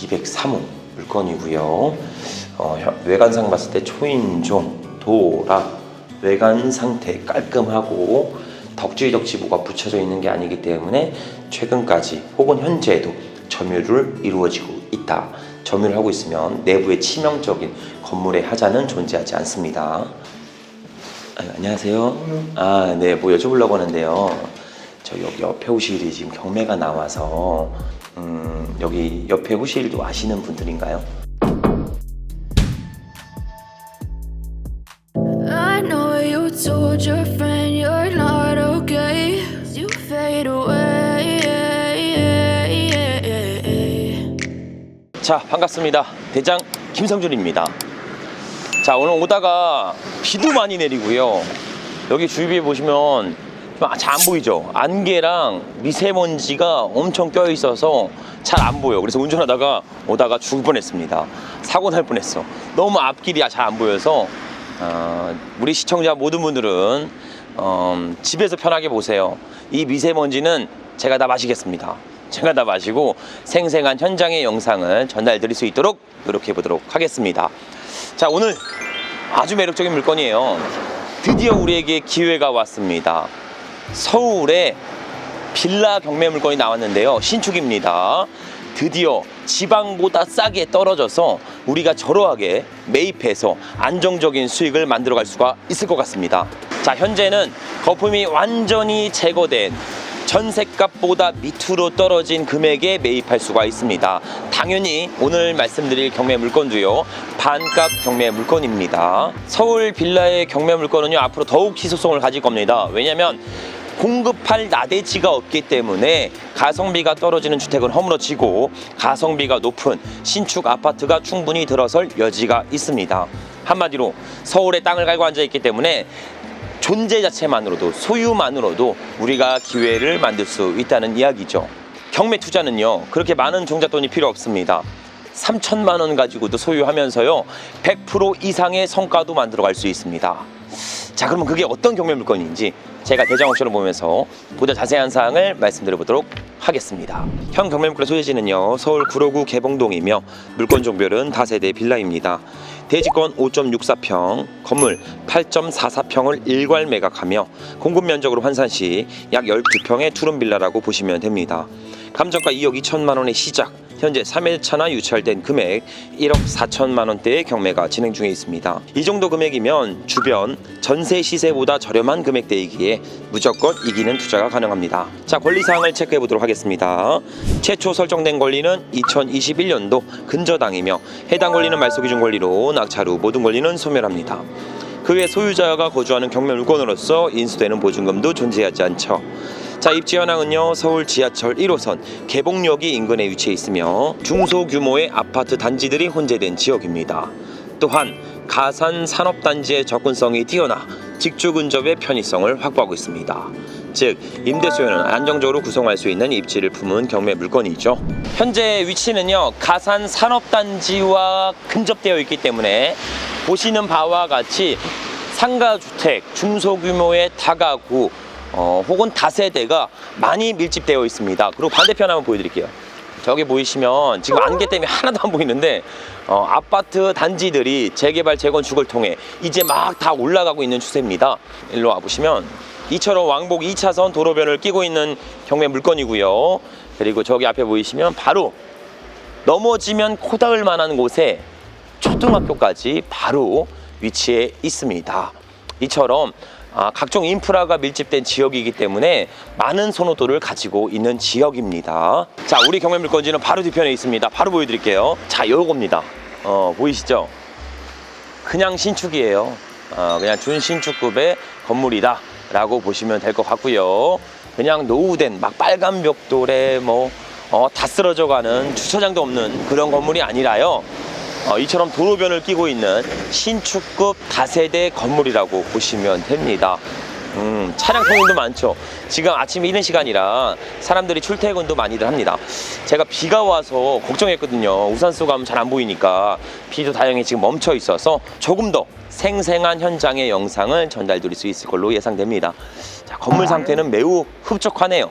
203호 물건이고요. 외관상 봤을 때 초인종, 도어락, 외관 상태 깔끔하고 덕지 뭐가 붙여져 있는 게 아니기 때문에 최근까지 혹은 현재에도 점유를 이루어지고 있다. 점유를 하고 있으면 내부에 치명적인 건물의 하자는 존재하지 않습니다. 안녕하세요. 네, 뭐 여쭤보려고 하는데요. 저 여기 옆에 호실이 지금 경매가 나와서 여기 옆에 호실도 아시는 분들인가요? I know you told your friend you're not okay. You fade away. 자, 반갑습니다. 대장 김성준입니다. 자, 오늘 오다가 비도 많이 내리고요. 여기 주위에 보시면 잘 안 보이죠? 안개랑 미세먼지가 엄청 껴 있어서 잘 안 보여. 그래서 운전하다가 오다가 죽을 뻔했습니다. 사고 날 뻔했어. 너무 앞길이 잘 안 보여서 우리 시청자 모든 분들은 집에서 편하게 보세요. 이 미세먼지는 제가 다 마시겠습니다. 제가 다 마시고 생생한 현장의 영상을 전달드릴 수 있도록 노력해 보도록 하겠습니다. 자, 오늘 아주 매력적인 물건이에요. 드디어 우리에게 기회가 왔습니다. 서울에 빌라 경매 물건이 나왔는데요. 신축입니다. 드디어 지방보다 싸게 떨어져서 우리가 저렴하게 매입해서 안정적인 수익을 만들어갈 수가 있을 것 같습니다. 자, 현재는 거품이 완전히 제거된 전셋값보다 밑으로 떨어진 금액에 매입할 수가 있습니다. 당연히 오늘 말씀드릴 경매 물건도요, 반값 경매 물건입니다. 서울 빌라의 경매 물건은요, 앞으로 더욱 희소성을 가질 겁니다. 왜냐하면 공급할 나대지가 없기 때문에 가성비가 떨어지는 주택은 허물어지고 가성비가 높은 신축 아파트가 충분히 들어설 여지가 있습니다. 한마디로 서울에 땅을 갈고 앉아있기 때문에 존재 자체만으로도, 소유만으로도 우리가 기회를 만들 수 있다는 이야기죠. 경매 투자는요, 그렇게 많은 종잣돈이 필요 없습니다. 3천만 원 가지고도 소유하면서요, 100% 이상의 성과도 만들어갈 수 있습니다. 자, 그러면 그게 어떤 경매 물건인지 제가 대장옥션을 보면서 보다 자세한 사항을 말씀드려 보도록 하겠습니다. 현 경매 물건의 소재지는요, 서울 구로구 개봉동이며 물건 종별은 다세대 빌라입니다. 대지권 5.64평, 건물 8.44평을 일괄 매각하며 공급 면적으로 환산 시 약 12평의 투룸 빌라라고 보시면 됩니다. 감정가 2억 2천만 원의 시작, 현재 3일차나 유찰된 금액 1억 4천만 원대의 경매가 진행 중에 있습니다. 이 정도 금액이면 주변 전세 시세보다 저렴한 금액대이기에 무조건 이기는 투자가 가능합니다. 자, 권리사항을 체크해 보도록 하겠습니다. 최초 설정된 권리는 2021년도 근저당이며 해당 권리는 말소기준 권리로 낙찰 후 모든 권리는 소멸합니다. 그 외 소유자가 거주하는 경매 물건으로서 인수되는 보증금도 존재하지 않죠. 자, 입지 현황은요, 서울 지하철 1호선 개봉역이 인근에 위치해 있으며 중소규모의 아파트 단지들이 혼재된 지역입니다. 또한 가산 산업단지의 접근성이 뛰어나 직주 근접의 편의성을 확보하고 있습니다. 즉, 임대 수요는 안정적으로 구성할 수 있는 입지를 품은 경매 물건이죠. 현재 위치는요, 가산 산업단지와 근접되어 있기 때문에 보시는 바와 같이 상가주택, 중소규모의 다가구 혹은 다세대가 많이 밀집되어 있습니다. 그리고 반대편 한번 보여드릴게요. 저기 보이시면 지금 안개 때문에 하나도 안 보이는데 아파트 단지들이 재개발 재건축을 통해 이제 막 다 올라가고 있는 추세입니다. 일로 와보시면 이처럼 왕복 2차선 도로변을 끼고 있는 경매 물건이고요. 그리고 저기 앞에 보이시면 바로 넘어지면 코 닿을 만한 곳에 초등학교까지 바로 위치해 있습니다. 이처럼 각종 인프라가 밀집된 지역이기 때문에 많은 선호도를 가지고 있는 지역입니다. 자, 우리 경매 물건지는 바로 뒤편에 있습니다. 바로 보여드릴게요. 자, 요겁니다. 보이시죠? 그냥 신축이에요. 그냥 준신축급의 건물이다 라고 보시면 될 것 같고요. 그냥 노후된 막 빨간 벽돌에 다 쓰러져 가는 주차장도 없는 그런 건물이 아니라요, 이처럼 도로변을 끼고 있는 신축급 다세대 건물이라고 보시면 됩니다. 차량 통행도 많죠. 지금 아침 이른 시간이라 사람들이 출퇴근도 많이들 합니다. 제가 비가 와서 걱정했거든요. 우산 쓰고 가면 잘 안 보이니까. 비도 다행히 지금 멈춰 있어서 조금 더 생생한 현장의 영상을 전달드릴 수 있을 걸로 예상됩니다. 자, 건물 상태는 매우 흡족하네요.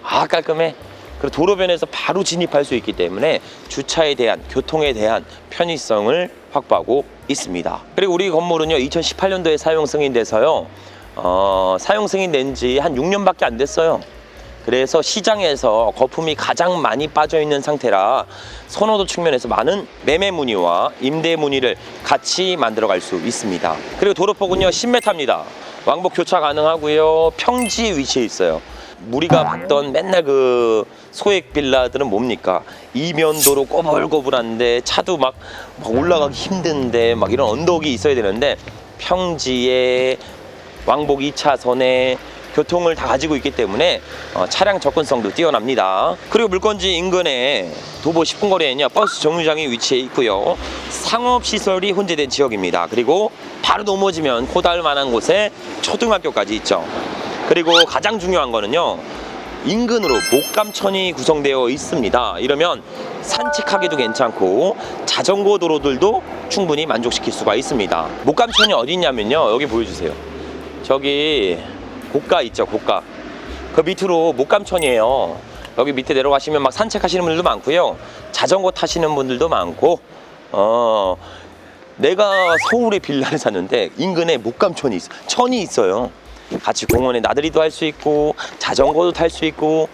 깔끔해. 그리고 도로변에서 바로 진입할 수 있기 때문에 주차에 대한, 교통에 대한 편의성을 확보하고 있습니다. 그리고 우리 건물은요 2018년도에 사용 승인돼서요 사용 승인된 지 한 6년밖에 안 됐어요. 그래서 시장에서 거품이 가장 많이 빠져 있는 상태라 선호도 측면에서 많은 매매 문의와 임대 문의를 같이 만들어 갈 수 있습니다. 그리고 도로폭은요 10m입니다. 왕복 교차 가능하고요. 평지 위치에 있어요. 우리가 봤던 맨날 그 소액 빌라들은 뭡니까? 이면도로 꼬불꼬불한데 차도 막 올라가기 힘든데 막 이런 언덕이 있어야 되는데 평지에 왕복 2차선에 교통을 다 가지고 있기 때문에 차량 접근성도 뛰어납니다. 그리고 물건지 인근에 도보 10분 거리에는요 버스 정류장이 위치해 있고요. 상업시설이 혼재된 지역입니다. 그리고 바로 넘어지면 코다할 만한 곳에 초등학교까지 있죠. 그리고 가장 중요한 거는요 인근으로 목감천이 구성되어 있습니다. 이러면 산책하기도 괜찮고 자전거 도로들도 충분히 만족시킬 수가 있습니다. 목감천이 어디 있냐면요 여기 보여주세요. 저기 고가 있죠, 고가. 그 밑으로 목감천이에요. 여기 밑에 내려가시면 막 산책하시는 분들도 많고요. 자전거 타시는 분들도 많고 내가 서울에 빌라를 샀는데 인근에 목감천이 있어. 천이 있어요. 같이 공원에 나들이도 할 수 있고 자전거도 탈 수 있고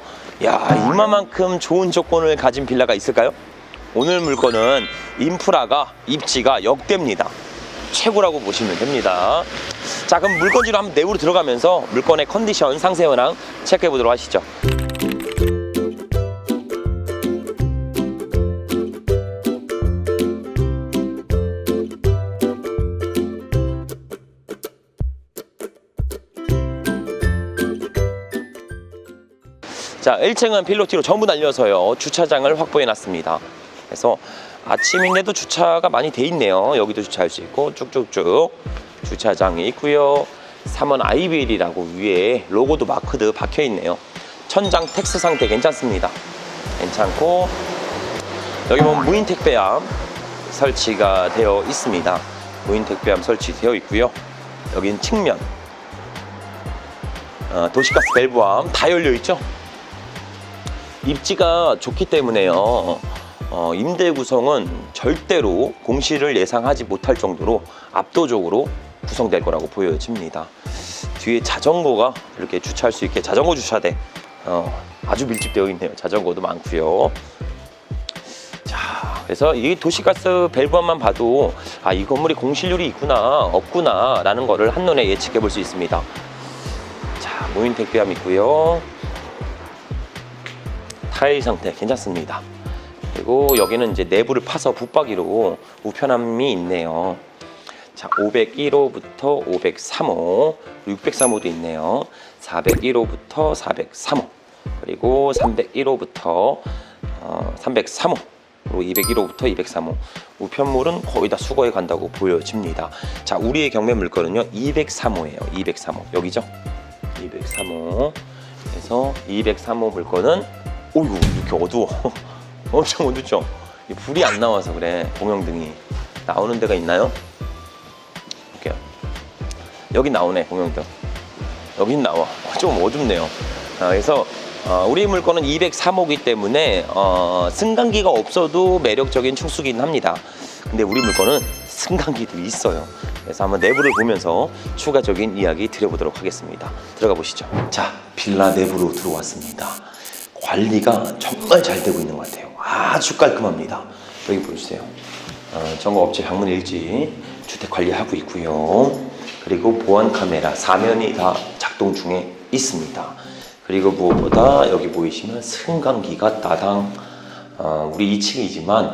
야 이만큼 좋은 조건을 가진 빌라가 있을까요? 오늘 물건은 인프라가 입지가 역대입니다. 최고라고 보시면 됩니다. 자 그럼 물건지로 한번 내부로 들어가면서 물건의 컨디션 상세 현황 체크해 보도록 하시죠. 자 1층은 필로티로 전부 날려서요 주차장을 확보해 놨습니다. 그래서 아침인데도 주차가 많이 돼 있네요. 여기도 주차할 수 있고 쭉쭉쭉 주차장이 있고요. 3원 IBL이라고 위에 로고도 마크도 박혀 있네요. 천장 텍스 상태 괜찮습니다. 괜찮고 여기 보면 무인 택배함 설치가 되어 있습니다. 무인 택배함 설치되어 있고요. 여긴 측면 도시가스 밸브함 다 열려 있죠. 입지가 좋기 때문에요. 임대 구성은 절대로 공실을 예상하지 못할 정도로 압도적으로 구성될 거라고 보여집니다. 뒤에 자전거가 이렇게 주차할 수 있게 자전거 주차대 아주 밀집되어 있네요. 자전거도 많고요. 자, 그래서 이 도시가스 밸브함만 봐도 아, 이 건물이 공실률이 있구나 없구나 라는 거를 한눈에 예측해 볼 수 있습니다. 자, 무인 택배함 있고요. 타일 상태 괜찮습니다. 그리고 여기는 이제 내부를 파서 붙박이로 우편함이 있네요. 자, 501호부터 503호, 603호도 있네요. 401호부터 403호, 그리고 301호부터 303호, 그리고 201호부터 203호. 우편물은 거의 다 수거해 간다고 보여집니다. 자, 우리의 경매 물건은요 203호예요. 203호 여기죠? 203호. 그래서 203호 물건은 오이구 이렇게 어두워. 엄청 어둡죠? 불이 안 나와서 그래. 공영등이 나오는 데가 있나요? 볼게요. 여기 나오네 공영등. 여긴 나와. 좀 어둡네요. 그래서 우리 물건은 203호기 때문에 승강기가 없어도 매력적인 충수기는 합니다. 근데 우리 물건은 승강기도 있어요. 그래서 한번 내부를 보면서 추가적인 이야기 드려보도록 하겠습니다. 들어가 보시죠. 자, 빌라 내부로 들어왔습니다. 관리가 정말 잘 되고 있는 것 같아요. 아주 깔끔합니다. 여기 보여주세요. 점검업체 방문 일지 주택 관리하고 있고요. 그리고 보안 카메라 4면이 다 작동 중에 있습니다. 그리고 무엇보다 여기 보이시면 승강기가 따당 우리 2층이지만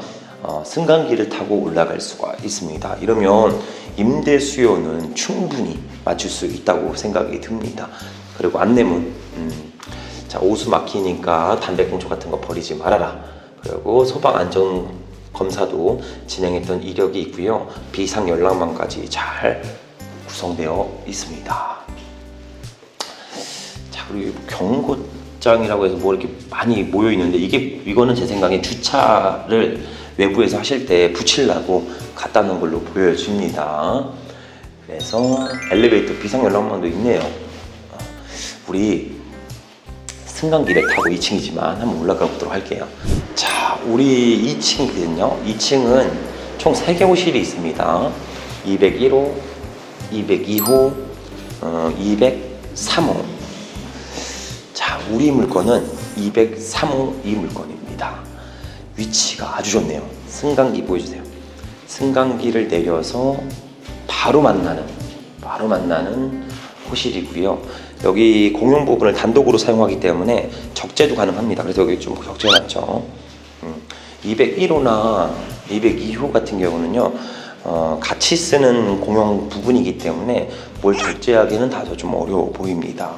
승강기를 타고 올라갈 수가 있습니다. 이러면 임대 수요는 충분히 맞출 수 있다고 생각이 듭니다. 그리고 안내문 자, 오수 막히니까 담배꽁초 같은 거 버리지 말아라. 그리고 소방 안전 검사도 진행했던 이력이 있고요. 비상 연락망까지 잘 구성되어 있습니다. 자, 그리고 경고장이라고 해서 뭐 이렇게 많이 모여 있는데 이거는 제 생각에 주차를 외부에서 하실 때 붙이려고 갖다 놓은 걸로 보여집니다. 그래서 엘리베이터 비상 연락망도 있네요. 우리 승강기를 타고 2층이지만 한번 올라가 보도록 할게요. 자, 우리 2층이거든요. 2층은 총 3개 호실이 있습니다. 201호, 202호, 203호. 자, 우리 물건은 203호 이 물건입니다. 위치가 아주 좋네요. 승강기 보여주세요. 승강기를 내려서 바로 만나는 호실이고요. 여기 공용 부분을 단독으로 사용하기 때문에 적재도 가능합니다. 그래서 여기 좀 적재놨죠. 201호나 202호 같은 경우는요, 같이 쓰는 공용 부분이기 때문에 뭘 적재하기는 다소 좀 어려워 보입니다.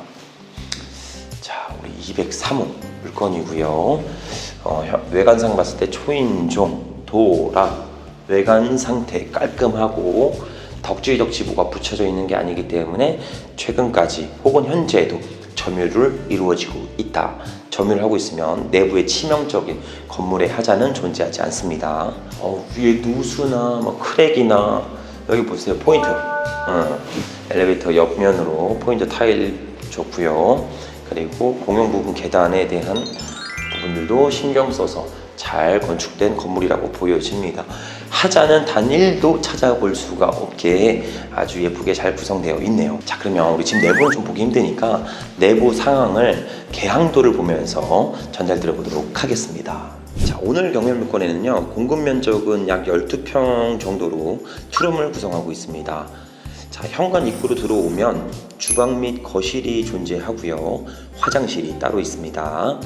자, 우리 203호 물건이고요. 외관상 봤을 때 초인종, 도락, 외관 상태 깔끔하고 덕지덕지 뭐가 붙여져 있는 게 아니기 때문에 최근까지 혹은 현재에도 점유를 이루어지고 있다. 점유를 하고 있으면 내부에 치명적인 건물의 하자는 존재하지 않습니다. 위에 누수나 뭐 크랙이나 여기 보세요. 포인트. 엘리베이터 옆면으로 포인트 타일 좋고요. 그리고 공용 부분 계단에 대한 부분들도 신경 써서 잘 건축된 건물이라고 보여집니다. 하자는 단 1도 찾아볼 수가 없게 아주 예쁘게 잘 구성되어 있네요. 자, 그러면 우리 집 내부는 좀 보기 힘드니까 내부 상황을 개항도를 보면서 전달드려 보도록 하겠습니다. 자, 오늘 경매 물건에는요, 공급 면적은 약 12평 정도로 투룸을 구성하고 있습니다. 자, 현관 입구로 들어오면 주방 및 거실이 존재하고요. 화장실이 따로 있습니다.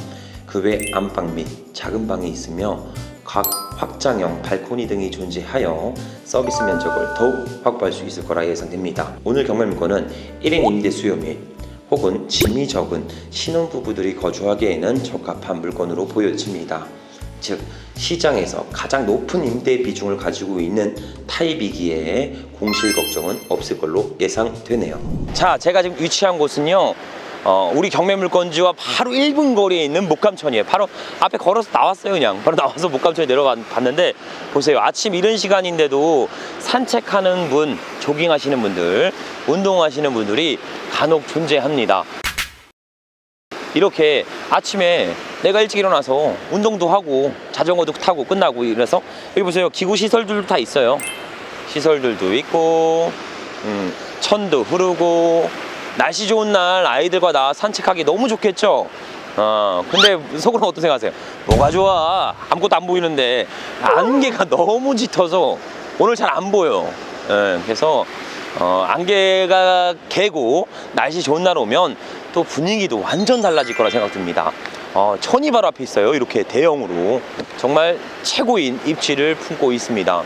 그 외 안방 및 작은 방이 있으며 각 확장형 발코니 등이 존재하여 서비스 면적을 더욱 확보할 수 있을 거라 예상됩니다. 오늘 경매 물건은 1인 임대 수요 및 혹은 짐이 적은 신혼부부들이 거주하기에는 적합한 물건으로 보여집니다. 즉, 시장에서 가장 높은 임대 비중을 가지고 있는 타입이기에 공실 걱정은 없을 걸로 예상되네요. 자, 제가 지금 위치한 곳은요, 우리 경매 물건지와 바로 1분 거리에 있는 목감천이에요. 바로 앞에 걸어서 나왔어요. 그냥 바로 나와서 목감천에 내려봤는데 보세요. 아침 이른 시간인데도 산책하는 분, 조깅하시는 분들, 운동하시는 분들이 간혹 존재합니다. 이렇게 아침에 내가 일찍 일어나서 운동도 하고 자전거도 타고 끝나고 이래서 여기 보세요. 기구 시설들도 다 있어요. 시설들도 있고 천도 흐르고 날씨 좋은 날 아이들과 나 산책하기 너무 좋겠죠? 근데 속으로 어떤 생각하세요? 뭐가 좋아? 아무것도 안 보이는데 안개가 너무 짙어서 오늘 잘 안 보여. 그래서 안개가 개고 날씨 좋은 날 오면 또 분위기도 완전 달라질 거라 생각됩니다. 천이 바로 앞에 있어요. 이렇게 대형으로 정말 최고인 입지를 품고 있습니다.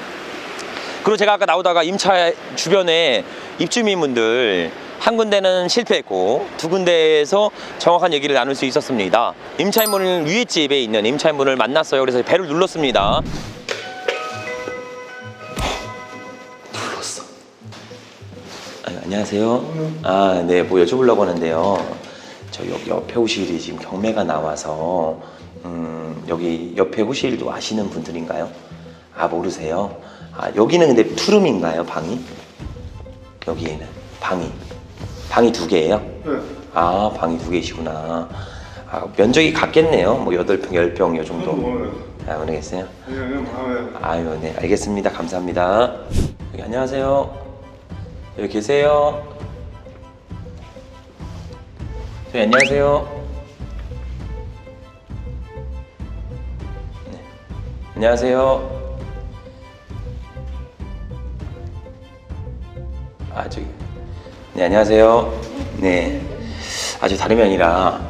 그리고 제가 아까 나오다가 임차 주변에 입주민분들 한 군데는 실패했고 두 군데에서 정확한 얘기를 나눌 수 있었습니다. 임차인분을 위에 집에 있는 임차인분을 만났어요. 그래서 배를 눌렀습니다. 눌렀어. 안녕하세요. 네, 뭐 여쭤보려고 하는데요. 저 여기 옆에 호실이 지금 경매가 나와서 여기 옆에 호실도 아시는 분들인가요? 모르세요? 여기는 근데 투룸인가요, 방이? 여기에는 방이 2개예요? 네. 방이 2개이시구나. 면적이 같겠네요. 뭐 8평, 10평 요 정도. 모르겠어요? 아유, 네, 알겠습니다. 감사합니다. 여기 안녕하세요. 여기 계세요? 저기 안녕하세요. 네. 안녕하세요. 저기. 네, 안녕하세요. 네. 아주 다름이 아니라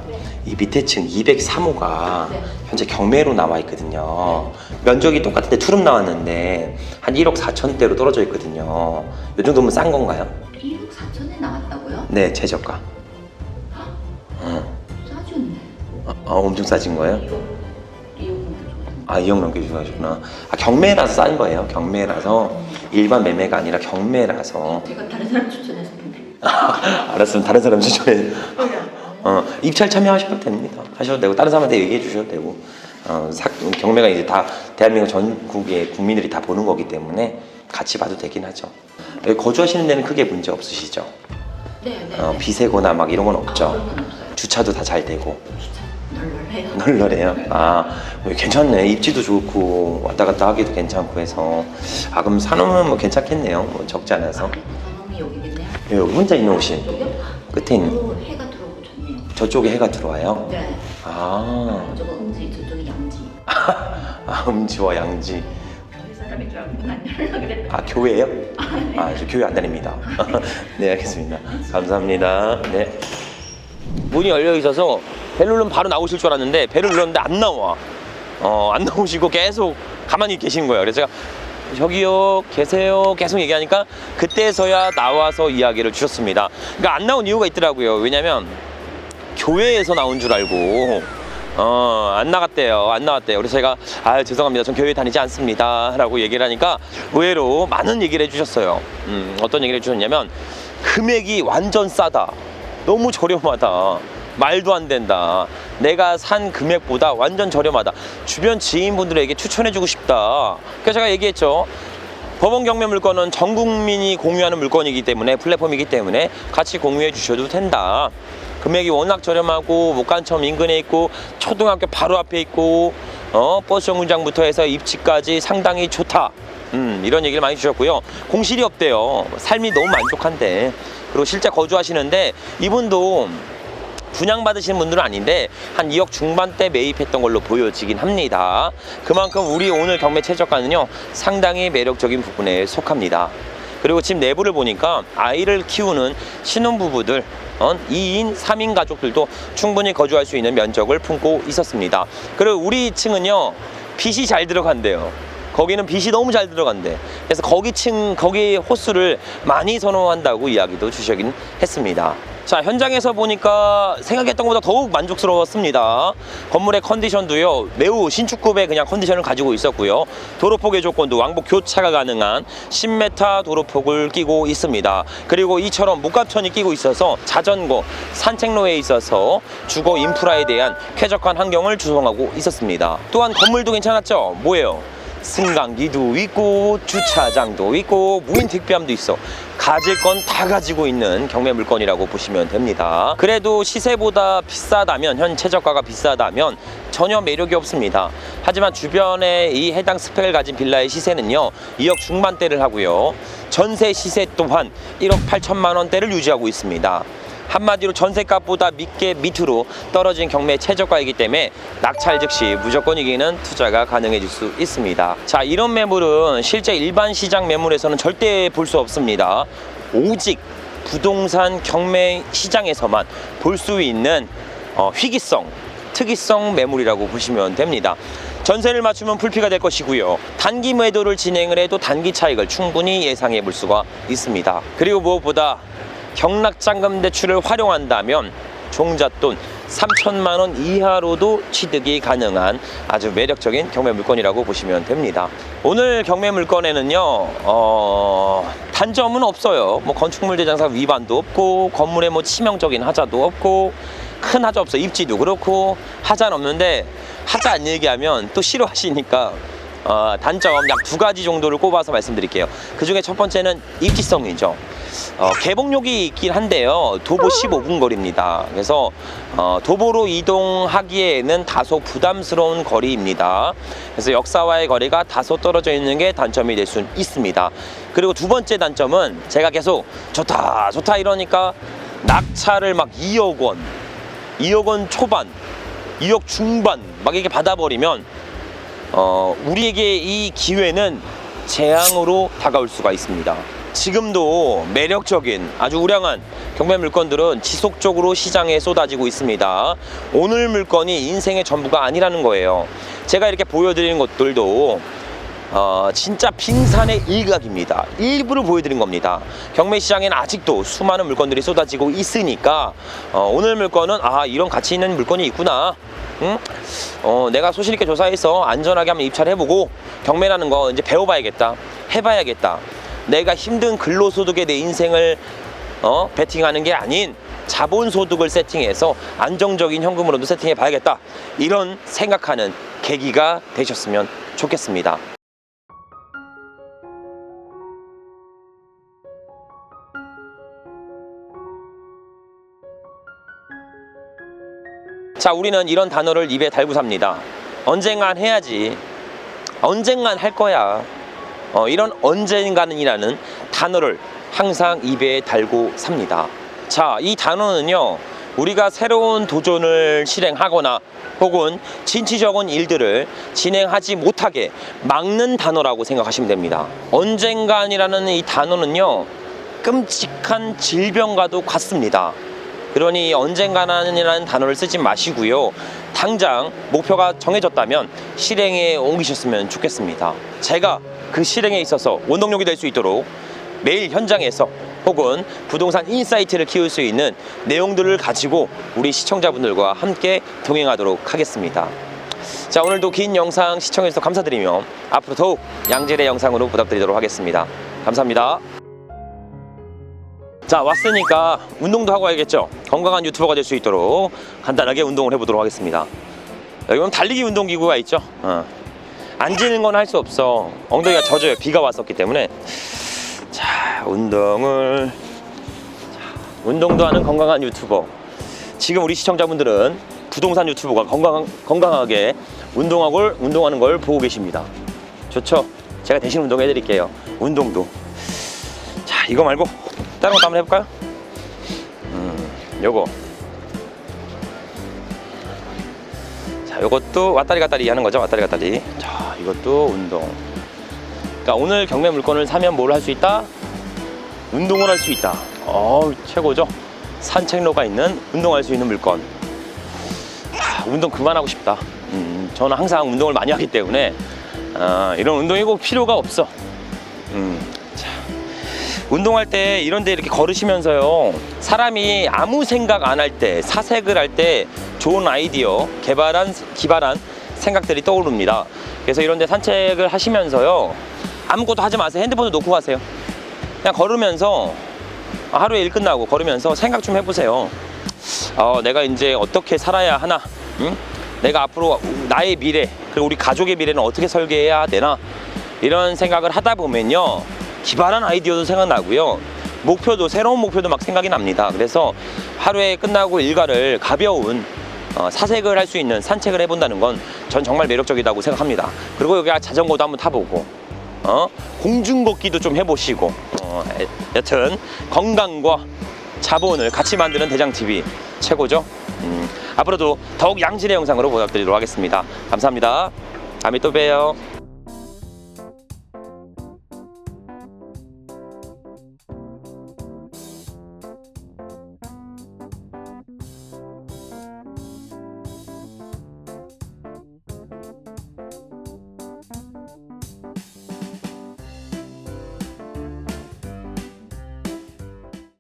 이 밑에 층 203호가 현재 경매로 나와 있거든요. 면적이 똑같은데 투룸 나왔는데 한 1억 4천대로 떨어져 있거든요. 이 정도면 싼 건가요? 1억 4천에 나왔다고요? 네, 최저가. 싸졌네. 엄청 싸진 거예요? 2억 2억 넘게 주셨구나. 경매라서 싼 거예요. 경매라서 일반 매매가 아니라 경매라서. 제가 다른 사람 추천했을 텐데. 알았으면 다른 사람 추천해. 입찰 참여하셔도 됩니다. 하셔도 되고 다른 사람한테 얘기해 주셔도 되고. 경매가 이제 다 대한민국 전국의 국민들이 다 보는 거기 때문에 같이 봐도 되긴 하죠. 여기 거주하시는 데는 크게 문제 없으시죠? 네. 비세거나 막 이런 건 없죠. 그런 건 없어요. 주차도 다 잘 되고. 주차 널널해요. 널널해요. 괜찮네. 입지도 좋고 왔다 갔다 하기도 괜찮고 해서 그럼 사놓으면 뭐 괜찮겠네요. 뭐 적지 않아서. 저놈이 여기겠네요. 여기 혼자 있는 옷이 여기요? 끝에 있는 해가 들어오고 좋네요. 저쪽에 해가 들어와요. 네. 저거 음지, 저쪽이 양지. 음지와 양지. 교회 사람인 줄 알고 안 열려 그랬다. 교회예요? 저 교회 안 다닙니다. 네, 알겠습니다. 감사합니다. 네. 문이 열려 있어서 벨 누르면 바로 나오실 줄 알았는데 벨을 눌렀는데 안 나와. 안 나오시고 계속 가만히 계신 거예요. 그래서 제가 저기요 계세요 계속 얘기하니까 그때서야 나와서 이야기를 주셨습니다. 그러니까 안 나온 이유가 있더라고요. 왜냐면 교회에서 나온 줄 알고 안 나갔대요. 안 나왔대요. 그래서 제가 죄송합니다. 전 교회 다니지 않습니다 라고 얘기를 하니까 의외로 많은 얘기를 해주셨어요. 어떤 얘기를 해주셨냐면 금액이 완전 싸다, 너무 저렴하다, 말도 안 된다, 내가 산 금액보다 완전 저렴하다, 주변 지인분들에게 추천해주고 싶다. 그래서 제가 얘기했죠. 법원 경매 물건은 전 국민이 공유하는 물건이기 때문에, 플랫폼이기 때문에 같이 공유해 주셔도 된다. 금액이 워낙 저렴하고 목간청 인근에 있고 초등학교 바로 앞에 있고 버스 정류장부터 해서 입지까지 상당히 좋다. 이런 얘기를 많이 주셨고요. 공실이 없대요. 삶이 너무 만족한데. 그리고 실제 거주하시는데 이분도 분양받으시는 분들은 아닌데 한 2억 중반대 매입했던 걸로 보여지긴 합니다. 그만큼 우리 오늘 경매 최저가는요 상당히 매력적인 부분에 속합니다. 그리고 집 내부를 보니까 아이를 키우는 신혼부부들 2인, 3인 가족들도 충분히 거주할 수 있는 면적을 품고 있었습니다. 그리고 우리 층은요 빛이 잘 들어간대요. 거기는 빛이 너무 잘 들어간대. 그래서 거기 호수를 많이 선호한다고 이야기도 주시긴 했습니다. 자, 현장에서 보니까 생각했던 것보다 더욱 만족스러웠습니다. 건물의 컨디션도요 매우 신축급의 그냥 컨디션을 가지고 있었고요. 도로폭의 조건도 왕복 교차가 가능한 10m 도로폭을 끼고 있습니다. 그리고 이처럼 목갑천이 끼고 있어서 자전거, 산책로에 있어서 주거 인프라에 대한 쾌적한 환경을 조성하고 있었습니다. 또한 건물도 괜찮았죠? 뭐예요? 승강기도 있고 주차장도 있고 무인 택배함도 있어. 가질 건 다 가지고 있는 경매 물건이라고 보시면 됩니다. 그래도 시세보다 비싸다면, 현 최저가가 비싸다면 전혀 매력이 없습니다. 하지만 주변에 이 해당 스펙을 가진 빌라의 시세는요 2억 중반대를 하고요, 전세 시세 또한 1억 8천만 원대를 유지하고 있습니다. 한마디로 전세값보다 밑으로 떨어진 경매 최저가이기 때문에 낙찰 즉시 무조건 이기는 투자가 가능해질 수 있습니다. 자, 이런 매물은 실제 일반 시장 매물에서는 절대 볼 수 없습니다. 오직 부동산 경매 시장에서만 볼 수 있는 희귀성, 특이성 매물이라고 보시면 됩니다. 전세를 맞추면 풀피가 될 것이고요. 단기 매도를 진행을 해도 단기 차익을 충분히 예상해 볼 수가 있습니다. 그리고 무엇보다 경락자금 대출을 활용한다면 종잣돈 3천만 원 이하로도 취득이 가능한 아주 매력적인 경매 물건이라고 보시면 됩니다. 오늘 경매 물건에는요 단점은 없어요. 뭐 건축물 대장사 위반도 없고 건물에 뭐 치명적인 하자도 없고 큰 하자 없어. 입지도 그렇고 하자는 없는데, 하자 안 얘기하면 또 싫어하시니까 단점 약 2가지 정도를 꼽아서 말씀드릴게요. 그 중에 첫 번째는 입지성이죠. 개봉역이 있긴 한데요 도보 15분 거리입니다. 그래서 도보로 이동하기에는 다소 부담스러운 거리입니다. 그래서 역사와의 거리가 다소 떨어져 있는 게 단점이 될 수 있습니다. 그리고 두 번째 단점은 제가 계속 좋다 이러니까 낙찰을 막 2억 원 초반, 2억 중반 막 이렇게 받아버리면 우리에게 이 기회는 재앙으로 다가올 수가 있습니다. 지금도 매력적인 아주 우량한 경매 물건들은 지속적으로 시장에 쏟아지고 있습니다. 오늘 물건이 인생의 전부가 아니라는 거예요. 제가 이렇게 보여드리는 것들도 진짜 빙산의 일각입니다. 일부를 보여드린 겁니다. 경매 시장에는 아직도 수많은 물건들이 쏟아지고 있으니까 오늘 물건은 이런 가치 있는 물건이 있구나, 내가 소신 있게 조사해서 안전하게 한번 입찰을 해보고 경매라는 거 이제 배워봐야겠다, 해봐야겠다. 내가 힘든 근로소득에 내 인생을 베팅하는 게 아닌 자본소득을 세팅해서 안정적인 현금으로도 세팅해 봐야겠다, 이런 생각하는 계기가 되셨으면 좋겠습니다. 자, 우리는 이런 단어를 입에 달고 삽니다. 언젠간 해야지. 언젠간 할 거야. 이런 언젠가는이라는 단어를 항상 입에 달고 삽니다. 자, 이 단어는요, 우리가 새로운 도전을 실행하거나 혹은 진취적인 일들을 진행하지 못하게 막는 단어라고 생각하시면 됩니다. 언젠간이라는 이 단어는요, 끔찍한 질병과도 같습니다. 그러니 언젠가는이라는 단어를 쓰지 마시고요, 당장 목표가 정해졌다면 실행에 옮기셨으면 좋겠습니다. 제가 그 실행에 있어서 원동력이 될 수 있도록 매일 현장에서 혹은 부동산 인사이트를 키울 수 있는 내용들을 가지고 우리 시청자분들과 함께 동행하도록 하겠습니다. 자, 오늘도 긴 영상 시청해 주셔서 감사드리며 앞으로 더욱 양질의 영상으로 부탁드리도록 하겠습니다. 감사합니다. 자, 왔으니까 운동도 하고 와야겠죠. 건강한 유튜버가 될 수 있도록 간단하게 운동을 해보도록 하겠습니다. 여기 보면 달리기 운동기구가 있죠. 앉는 건 할 수 없어. 엉덩이가 젖어요. 비가 왔었기 때문에. 자, 운동도 하는 건강한 유튜버. 지금 우리 시청자분들은 부동산 유튜버가 건강하게 운동하는 걸 보고 계십니다. 좋죠? 제가 대신 운동해 드릴게요. 운동도. 자, 이거 말고 다른 것도 한번 해볼까요? 요거. 자, 요것도 왔다리 갔다리 하는 거죠. 왔다리 갔다리. 자, 이것도 운동. 그러니까 오늘 경매 물건을 사면 뭘 할 수 있다? 운동을 할 수 있다. 최고죠. 산책로가 있는 운동할 수 있는 물건. 운동 그만하고 싶다. 저는 항상 운동을 많이 하기 때문에 이런 운동이 꼭 필요가 없어. 자, 운동할 때 이런 데 이렇게 걸으시면서요, 사람이 아무 생각 안 할 때, 사색을 할 때 좋은 아이디어, 기발한 생각들이 떠오릅니다. 그래서 이런 데 산책을 하시면서요, 아무것도 하지 마세요. 핸드폰도 놓고 가세요. 그냥 걸으면서 하루에 일 끝나고 걸으면서 생각 좀 해보세요. 내가 이제 어떻게 살아야 하나? 내가 앞으로 나의 미래, 그리고 우리 가족의 미래는 어떻게 설계해야 되나? 이런 생각을 하다 보면요, 기발한 아이디어도 생각나고요, 새로운 목표도 막 생각이 납니다. 그래서 하루에 끝나고 일과를 가벼운 사색을 할 수 있는 산책을 해본다는 건 전 정말 매력적이라고 생각합니다. 그리고 여기 자전거도 한번 타보고 공중걷기도 좀 해보시고, 여튼 건강과 자본을 같이 만드는 대장TV 최고죠. 앞으로도 더욱 양질의 영상으로 부탁드리도록 하겠습니다. 감사합니다. 다음에 또 봬요.